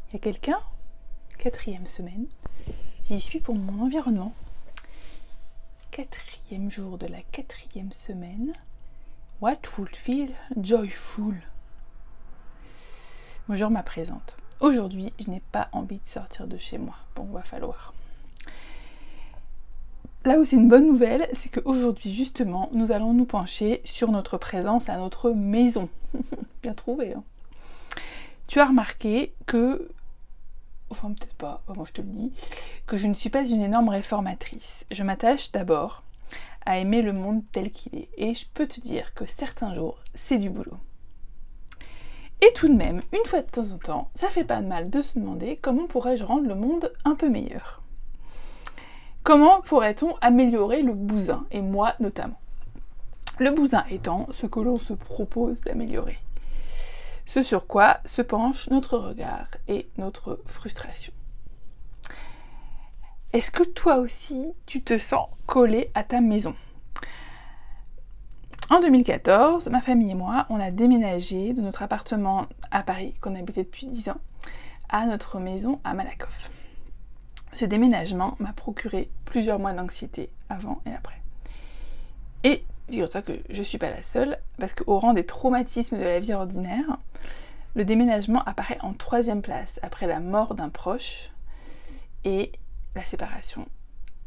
Il y a quelqu'un? 4e semaine. J'y suis pour mon environnement. 4e jour de la 4e semaine. What would feel joyful? Bonjour, ma présente. Aujourd'hui, je n'ai pas envie de sortir de chez moi. Bon, va falloir. Là où c'est une bonne nouvelle, c'est qu'aujourd'hui, justement, nous allons nous pencher sur notre présence à notre maison. Bien trouvé, hein. Tu as remarqué que, enfin peut-être pas, moi je te le dis, que je ne suis pas une énorme réformatrice. Je m'attache d'abord à aimer le monde tel qu'il est. Et je peux te dire que certains jours, c'est du boulot. Et tout de même, une fois de temps en temps, ça fait pas de mal de se demander comment pourrais-je rendre le monde un peu meilleur. Comment pourrait-on améliorer le bousin, et moi notamment? Le bousin étant ce que l'on se propose d'améliorer. Ce sur quoi se penche notre regard et notre frustration. Est-ce que toi aussi, tu te sens collé à ta maison? En 2014, ma famille et moi, on a déménagé de notre appartement à Paris, qu'on habitait depuis 10 ans, à notre maison à Malakoff. Ce déménagement m'a procuré plusieurs mois d'anxiété avant et après. Et figure-toi que je ne suis pas la seule, parce qu'au rang des traumatismes de la vie ordinaire, le déménagement apparaît en 3e place, après la mort d'un proche et la séparation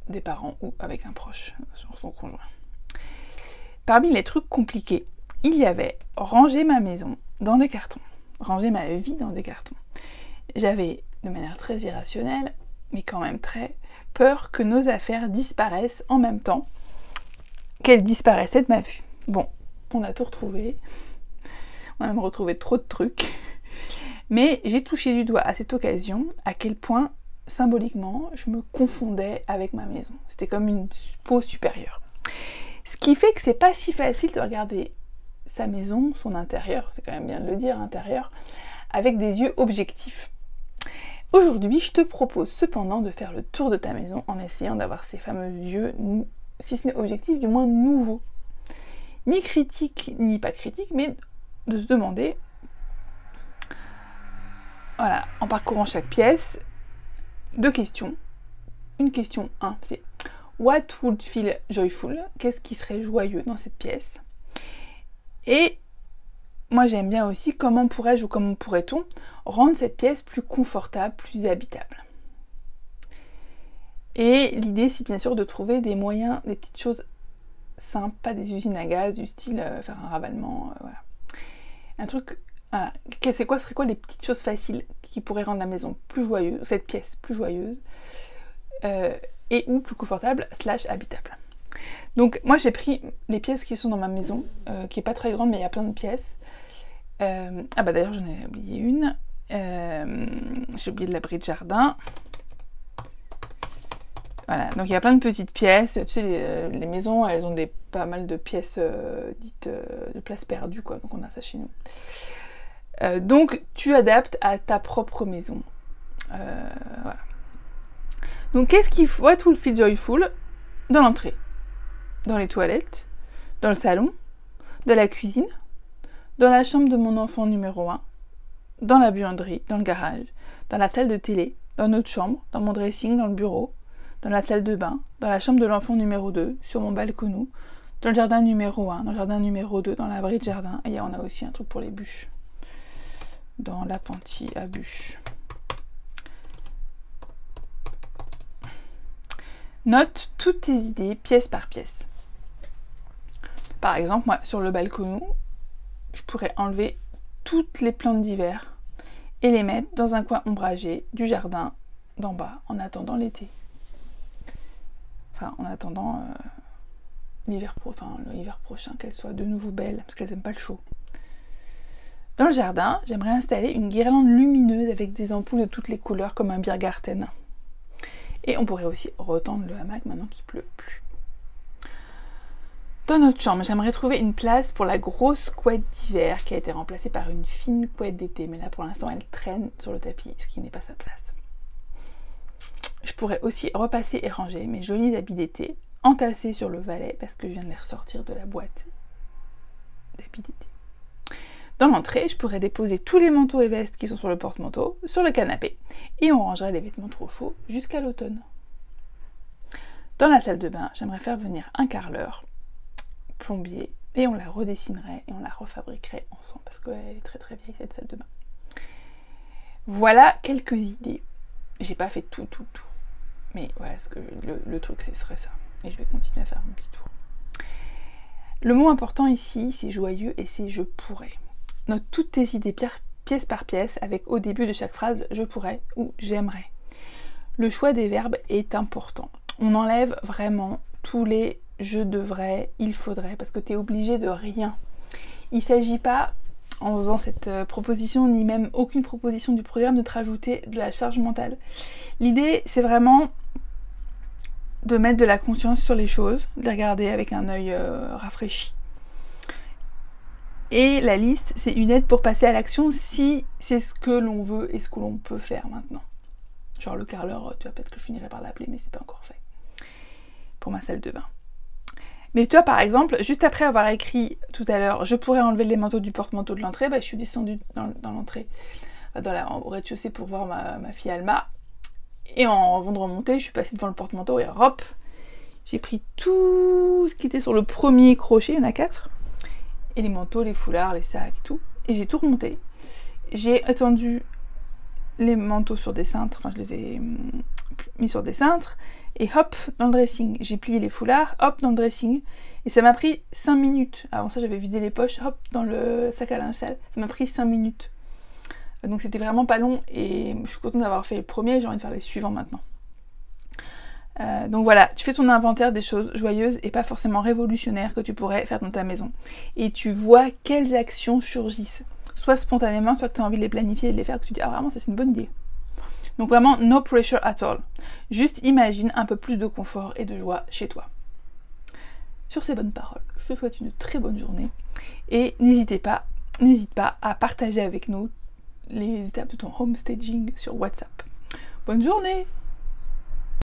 des parents ou avec un proche, sur son conjoint. Parmi les trucs compliqués, il y avait ranger ma maison dans des cartons, ranger ma vie dans des cartons. J'avais, de manière très irrationnelle, mais quand même très peur que nos affaires disparaissent en même temps qu'elles disparaissaient de ma vue. Bon, on a tout retrouvé, on a même retrouvé trop de trucs, mais j'ai touché du doigt à cette occasion à quel point, symboliquement, je me confondais avec ma maison. C'était comme une peau supérieure. Ce qui fait que c'est pas si facile de regarder sa maison, son intérieur, c'est quand même bien de le dire, intérieur, avec des yeux objectifs. Aujourd'hui, je te propose cependant de faire le tour de ta maison en essayant d'avoir ces fameux yeux, si ce n'est objectif, du moins nouveaux. Ni critique, ni pas critique, mais de se demander, voilà, en parcourant chaque pièce, 2 questions. Une question 1, c'est what would feel joyful? Qu'est-ce qui serait joyeux dans cette pièce? Et moi j'aime bien aussi comment pourrais-je ou comment pourrait-on rendre cette pièce plus confortable, plus habitable. Et l'idée c'est bien sûr de trouver des moyens, des petites choses simples, pas des usines à gaz, du style faire un ravalement, voilà. Un truc, voilà. Serait quoi les petites choses faciles qui pourraient rendre la maison plus joyeuse, cette pièce plus joyeuse et ou plus confortable / habitable. Donc moi j'ai pris les pièces qui sont dans ma maison, qui est pas très grande mais il y a plein de pièces. Ah bah d'ailleurs j'en ai oublié une. J'ai oublié de l'abri de jardin. Voilà, donc il y a plein de petites pièces. Tu sais, les maisons, elles ont pas mal de pièces dites de place perdue, quoi. Donc on a ça chez nous. Donc tu adaptes à ta propre maison. Voilà. Donc qu'est-ce qu'il faut? What will feel joyful? Dans l'entrée, dans les toilettes, dans le salon, dans la cuisine, dans la chambre de mon enfant numéro 1, dans la buanderie, dans le garage, dans la salle de télé, dans notre chambre, dans mon dressing, dans le bureau, dans la salle de bain, dans la chambre de l'enfant numéro 2, sur mon balcon, dans le jardin numéro 1, dans le jardin numéro 2, dans l'abri de jardin, et on a aussi un truc pour les bûches, dans l'appentis à bûches. Note toutes tes idées pièce par pièce. Par exemple, moi, sur le balcon, je pourrais enlever toutes les plantes d'hiver et les mettre dans un coin ombragé du jardin d'en bas, en attendant l'été. Enfin, en attendant l'hiver prochain, qu'elles soient de nouveau belles, parce qu'elles n'aiment pas le chaud. Dans le jardin, j'aimerais installer une guirlande lumineuse avec des ampoules de toutes les couleurs, comme un Biergarten. Et on pourrait aussi retendre le hamac maintenant qu'il pleut plus. Dans notre chambre, j'aimerais trouver une place pour la grosse couette d'hiver qui a été remplacée par une fine couette d'été. Mais là, pour l'instant, elle traîne sur le tapis, ce qui n'est pas sa place. Je pourrais aussi repasser et ranger mes jolis habits d'été, entassés sur le valet, parce que je viens de les ressortir de la boîte d'habits d'été. Dans l'entrée, je pourrais déposer tous les manteaux et vestes qui sont sur le porte-manteau, sur le canapé, et on rangerait les vêtements trop chauds jusqu'à l'automne. Dans la salle de bain, j'aimerais faire venir un carreleur, plombier, et on la redessinerait et on la refabriquerait ensemble, parce qu'elle est très très vieille cette salle de bain. Voilà quelques idées. J'ai pas fait tout. Mais voilà, le truc, ce serait ça. Et je vais continuer à faire mon petit tour. Le mot important ici, c'est joyeux et c'est je pourrais. Note toutes tes idées pièce par pièce avec au début de chaque phrase je pourrais ou j'aimerais. Le choix des verbes est important. On enlève vraiment tous les je devrais, il faudrait, parce que tu es obligé de rien. Il ne s'agit pas, en faisant cette proposition, ni même aucune proposition du programme, de te rajouter de la charge mentale. L'idée, c'est vraiment de mettre de la conscience sur les choses, de les regarder avec un œil rafraîchi. Et la liste, c'est une aide pour passer à l'action si c'est ce que l'on veut et ce que l'on peut faire maintenant. Genre le carreleur, tu vois, peut-être que je finirai par l'appeler, mais c'est pas encore fait. Pour ma salle de bain. Mais toi, par exemple, juste après avoir écrit tout à l'heure, je pourrais enlever les manteaux du porte-manteau de l'entrée, bah, je suis descendue dans l'entrée, au rez-de-chaussée pour voir ma fille Alma. Et avant de remonter, je suis passée devant le porte-manteau et hop, j'ai pris tout ce qui était sur le premier crochet, il y en a 4, et les manteaux, les foulards, les sacs et tout, et j'ai tout remonté. J'ai étendu les manteaux sur des cintres, enfin je les ai mis sur des cintres, et hop, dans le dressing. J'ai plié les foulards, hop, dans le dressing, et ça m'a pris 5 minutes. Avant ça, j'avais vidé les poches, hop, dans le sac à linge sale, ça m'a pris 5 minutes. Donc c'était vraiment pas long et je suis contente d'avoir fait le premier, j'ai envie de faire les suivants maintenant. Donc voilà, tu fais ton inventaire des choses joyeuses et pas forcément révolutionnaires que tu pourrais faire dans ta maison. Et tu vois quelles actions surgissent, soit spontanément, soit que tu as envie de les planifier et de les faire, que tu dis ah vraiment ça c'est une bonne idée. Donc vraiment no pressure at all. Juste imagine un peu plus de confort et de joie chez toi. Sur ces bonnes paroles, je te souhaite une très bonne journée et n'hésite pas à partager avec nous les étapes de ton home staging sur WhatsApp. Bonne journée!